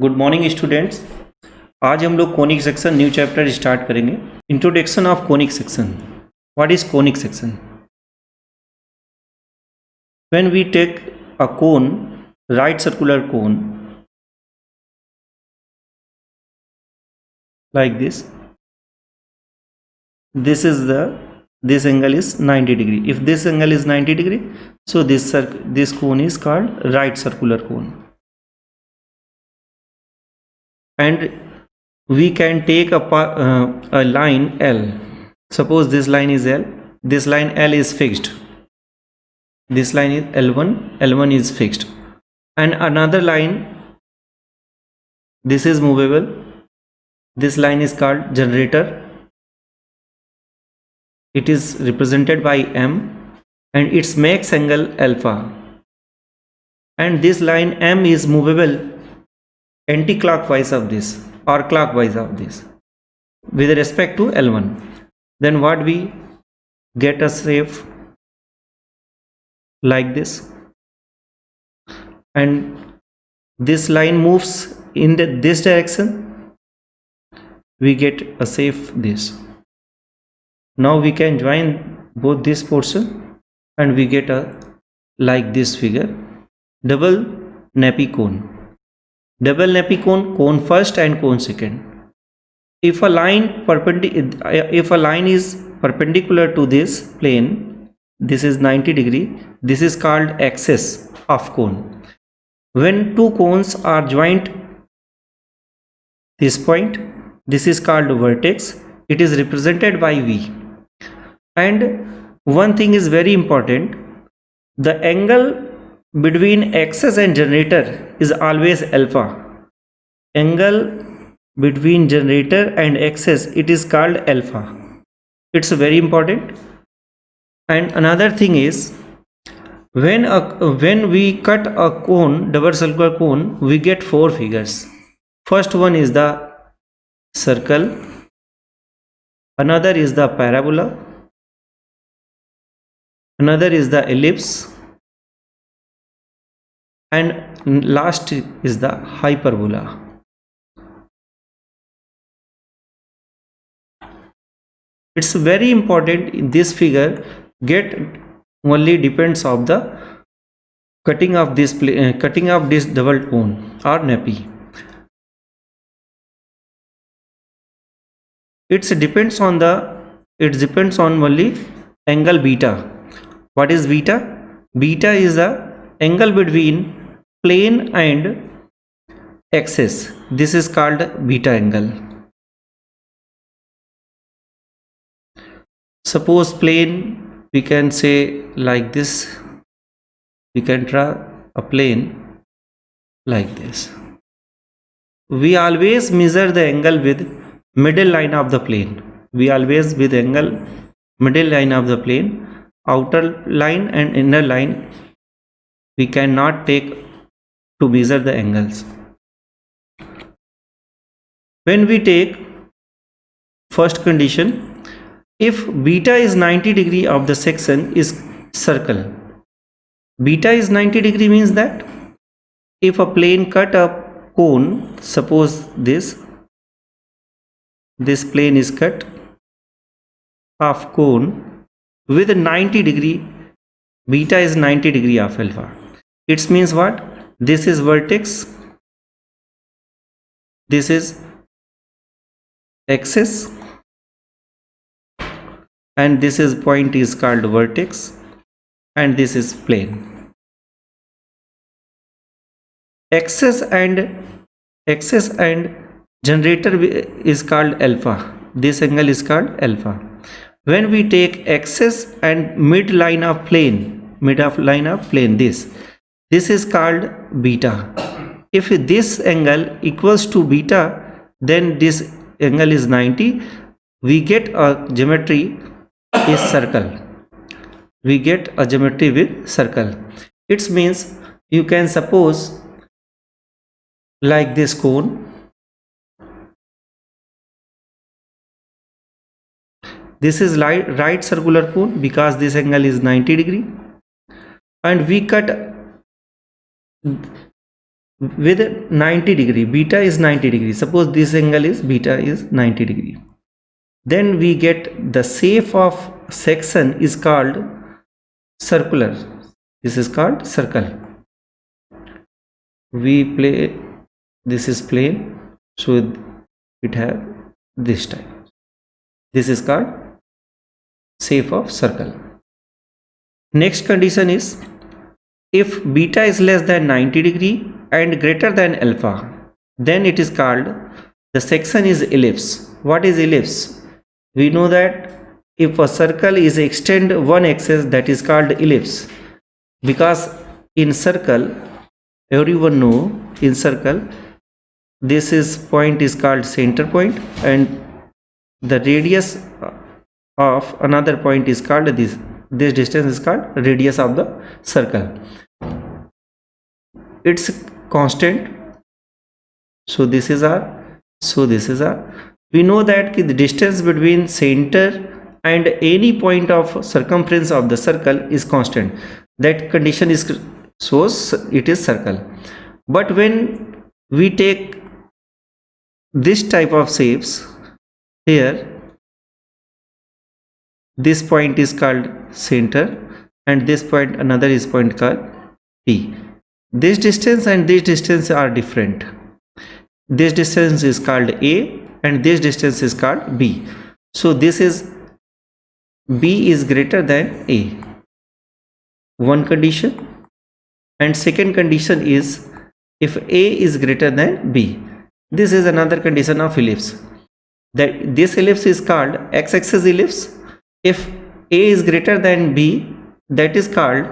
Good morning students. आज हम लोग conic section new chapter start करेंगे। Introduction of conic section. What is conic section? When we take a cone, right circular cone like this is this angle is 90 degree. If this angle is 90 degree, so this cone is called right circular cone. And we can take a line L. Suppose this line is L. This line L is fixed. This line is L1. L1 is fixed. And another line, this is movable. This line is called generator. It is represented by M and its max angle alpha. And this line M is movable anti-clockwise of this or clockwise of this with respect to L1. Then what we get a shape like this, and this line moves in this direction, we get a shape this. Now we can join both this portion and we get a like this figure, double nappy cone. Double nappy cone, cone first and cone second. If a line is perpendicular to this plane, this is 90 degree, this is called axis of cone. When two cones are joined this point, this is called vertex. It is represented by V. And one thing is very important, the angle between axis and generator is always alpha. Angle between generator and axis, it is called alpha. It's very important. And another thing is, when we cut a cone, double circular cone, we get four figures. First one is the circle, another is the parabola, another is the ellipse, and last is the hyperbola. It's very important in this figure, get only depends of the cutting of this double cone or nappy. It depends on only angle beta. What is beta? Beta is the angle between plane and axis. This is called beta angle. Suppose plane, we can say like this. We can draw a plane like this. We always measure the angle with middle line of the plane. Middle line of the plane. Outer line and inner line we cannot take to measure the angles. When we take first condition, if beta is 90 degree of the section is circle. Beta is 90 degree means that if a plane cut a cone, suppose this plane is cut of cone with 90 degree, beta is 90 degree of alpha. It means what? This is vertex, this is axis, and this is point is called vertex, and this is plane. Axis and generator is called alpha. This angle is called alpha. When we take axis and mid line of plane, this is called beta. If this angle equals to beta, then this angle is 90. We get a geometry is circle. We get a geometry with circle. It means you can suppose like this cone. This is right circular cone because this angle is 90 degree, and we cut with 90 degree, beta is 90 degree. Suppose this angle is beta is 90 degree. Then we get the shape of section is called circular. This is called circle. We play, this is plane, so it have this type. This is called shape of circle. Next condition is, if beta is less than 90 degree and greater than alpha, then it is called the section is ellipse. What is ellipse? We know that if a circle is extend one axis, that is called ellipse, because in circle, everyone know in circle, this is point is called center point, and the radius of another point is called this distance is called radius of the circle. It's constant, so this is r, so this is r. We know that the distance between center and any point of circumference of the circle is constant. That condition is shows it is circle. But when we take this type of shapes, here this point is called center and this point another is point called P. This distance and this distance are different. This distance is called A and this distance is called B. So this is B is greater than A. One condition. And second condition is if A is greater than B. This is another condition of ellipse. That this ellipse is called x-axis ellipse. If A is greater than B, that is called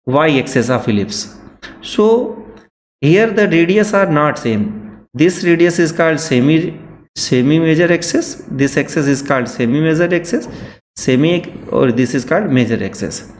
y-axis of ellipse. So here the radius are not same. This radius is called semi-major axis. This axis is called semi-major axis. Or this is called major axis.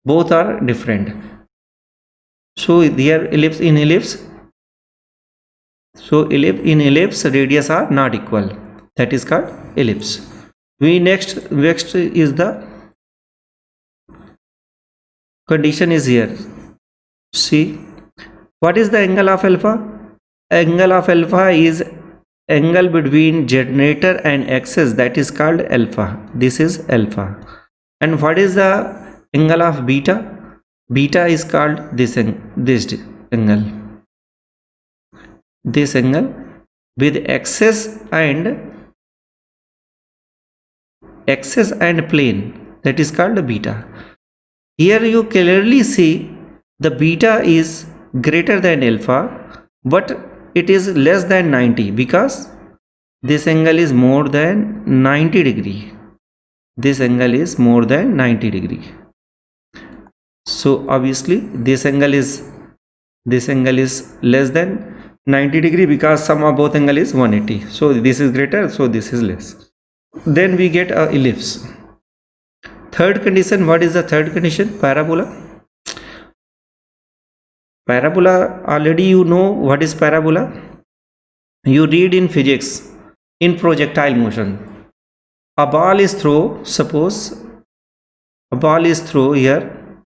Both are different. So here ellipse in ellipse. So in ellipse radius are not equal. That is called ellipse. We next is the condition is here. See, what is the angle of alpha? Angle of alpha is angle between generator and axis, that is called alpha. This is alpha. And what is the angle of beta? Beta is called this angle. This angle with axis and plane, that is called beta. Here you clearly see the beta is greater than alpha, but it is less than 90 because this angle is more than 90 degree. This angle is more than 90 degree. So obviously this angle is less than 90 degree because sum of both angle is 180. So this is greater, so this is less. Then we get a ellipse. Third condition, what is the third condition? Parabola. Parabola, already you know what is parabola. You read in physics, in projectile motion. A ball is thrown, suppose a ball is thrown here,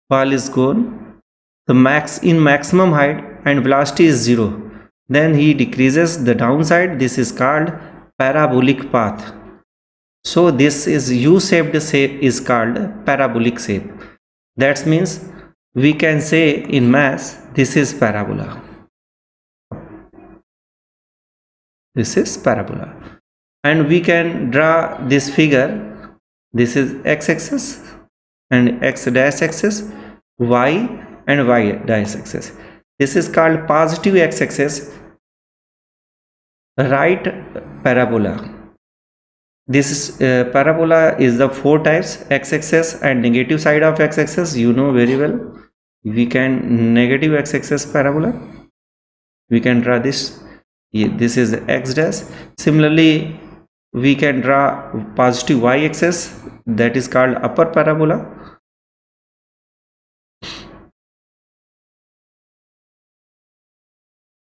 ball is gone, the maximum height and velocity is 0. Then he decreases the downside. This is called parabolic path. So this is U-shaped shape is called parabolic shape. That means we can say in math, this is parabola. This is parabola. And we can draw this figure. This is x-axis and x-dash axis, y and y-dash axis. This is called positive x-axis, right parabola. This is parabola is the 4 types: x-axis and negative side of x-axis. You know very well. We can negative x-axis parabola. We can draw this. This is x dash. Similarly, we can draw positive y-axis, that is called upper parabola.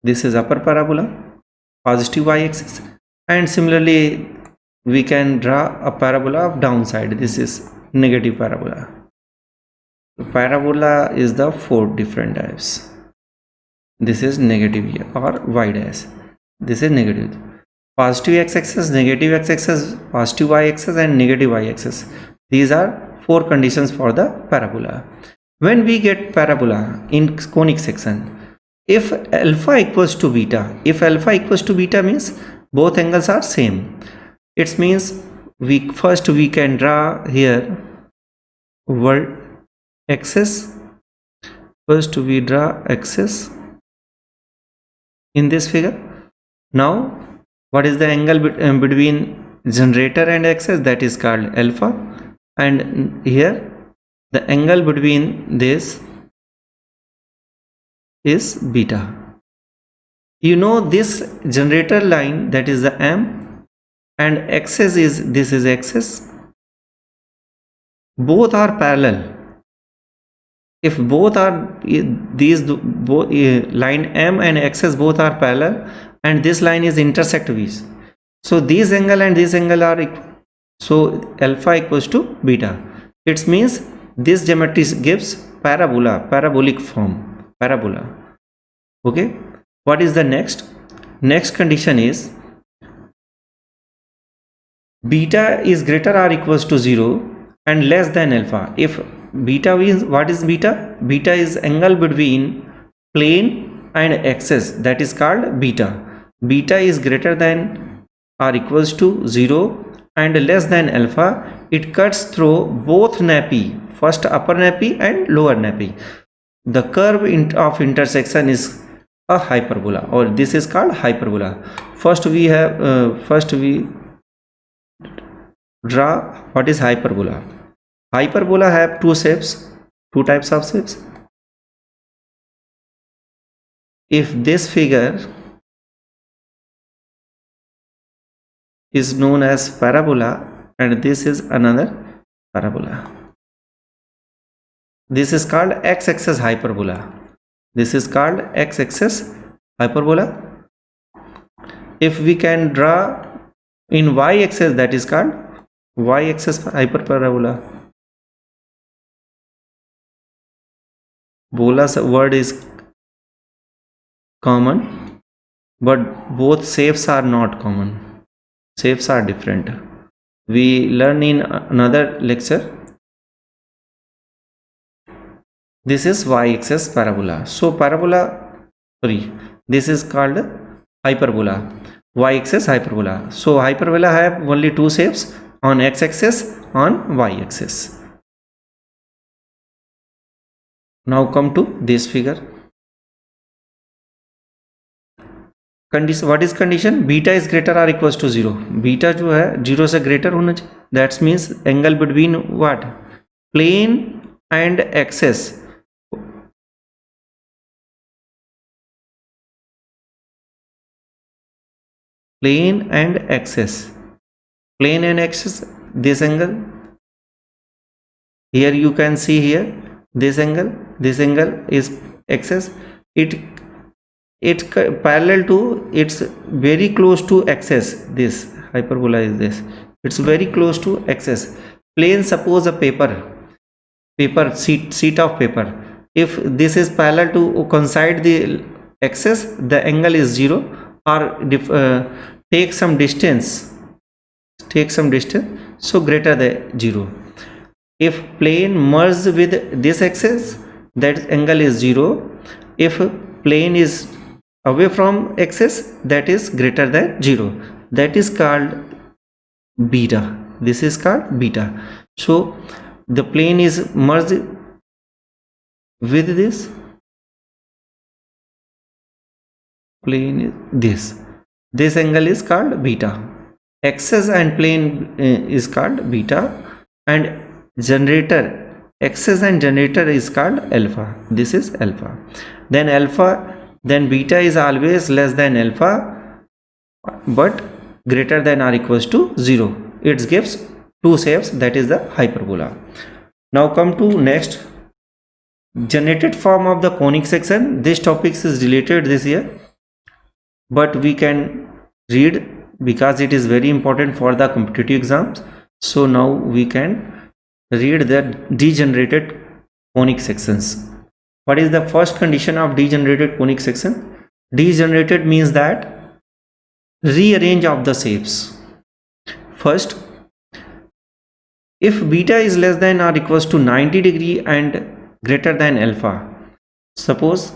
This is upper parabola, positive y-axis, and similarly we can draw a parabola of downside. This is negative parabola. Parabola is the 4 different types. this is negative here, or y dash, this is negative. Positive x-axis, negative x-axis, positive y-axis and negative y-axis. These are 4 conditions for the parabola. When we get parabola in conic section, if alpha equals to beta, if alpha equals to beta means both angles are same. It means we can draw here axis. First we draw axis in this figure. Now what is the angle between generator and axis? That is called alpha, and here the angle between this is beta. You know this generator line, that is the M, and axis is, this is axis. Both are parallel. If both are, these both line M and axis both are parallel, and this line is intersect with, so this angle and this angle are equal, so alpha equals to beta. It means this geometry gives parabola, parabolic form, parabola. Okay, what is the next condition is beta is greater or equals to 0 and less than alpha. If beta is, what is beta? Beta is angle between plane and axis, that is called beta. Beta is greater than or equals to 0 and less than alpha. It cuts through both nappy, first upper nappy and lower nappy. The curve of intersection is a hyperbola, or this is called hyperbola. First we draw what is hyperbola. Hyperbola have two types of shapes. If this figure is known as parabola and this is another parabola, this is called x-axis hyperbola. This is called x-axis hyperbola. If we can draw in y-axis, that is called y-axis hyperparabola. Bola's word is common, but both shapes are not common. Shapes are different. We learn in another lecture. This is y-axis parabola. So this is called hyperbola, y-axis hyperbola. So hyperbola have only two shapes, on x-axis, on y-axis. Now come to this figure. Condition, what is condition? Beta is greater or equals to 0. Beta जो है 0 से greater होना चाहिए. That means angle between what? Plane and axis. Plane and axis. Plane and axis. This angle. Here you can see here. This angle is axis. It's parallel to, it's very close to axis. This hyperbola is this, it's very close to axis. Plane, suppose a sheet of paper. If this is parallel to coincide the axis, the angle is 0, or take some distance, so greater than 0. If plane merges with this axis, that angle is 0. If plane is away from axis, that is greater than 0. That is called beta. This is called beta. So the plane is merged with this plane, this angle is called beta. Axis and plane is called beta, and generator, axis and generator is called alpha. This is alpha. Then beta is always less than alpha, but greater than or equals to 0. It gives two shapes, that is the hyperbola. Now come to next, generated form of the conic section. This topic is related this year, but we can read because it is very important for the competitive exams. So now we can read the degenerated conic sections. What is the first condition of degenerated conic section? Degenerated means that rearrange of the shapes. First, if beta is less than or equals to 90 degree and greater than alpha, suppose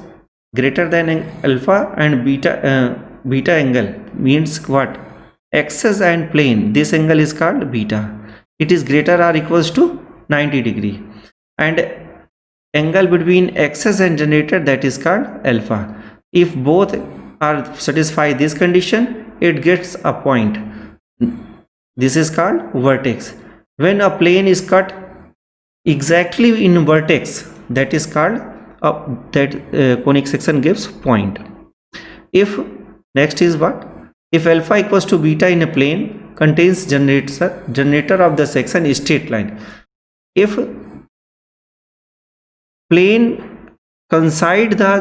greater than alpha and beta angle means what? Axis and plane, this angle is called beta. It is greater or equals to 90 degree, and angle between axis and generator, that is called alpha. If both are satisfy this condition, it gets a point. This is called vertex. When a plane is cut exactly in vertex, that is called conic section gives point. If next is what? If alpha equals to beta in a plane contains generator of the section is straight line. If plane coincide the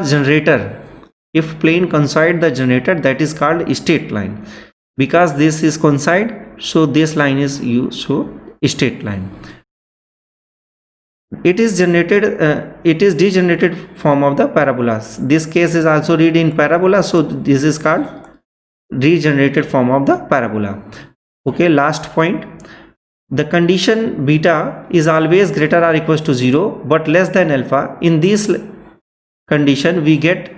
generator, that is called straight line. Because this is coincide, so this line is used, so straight line. It is degenerated form of the parabola. This case is also read in parabola, so this is called degenerated form of the parabola. Okay, last point. The condition beta is always greater or equals to 0 but less than alpha. In this condition we get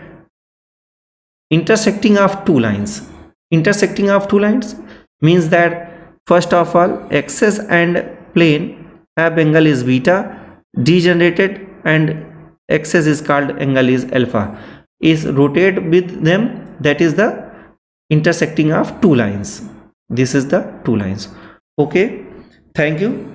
intersecting of two lines. Intersecting of two lines means that first of all axis and plane have angle is beta, degenerated and axis is called angle is alpha, is rotate with them, that is the intersecting of two lines. This is the two lines. Okay, thank you.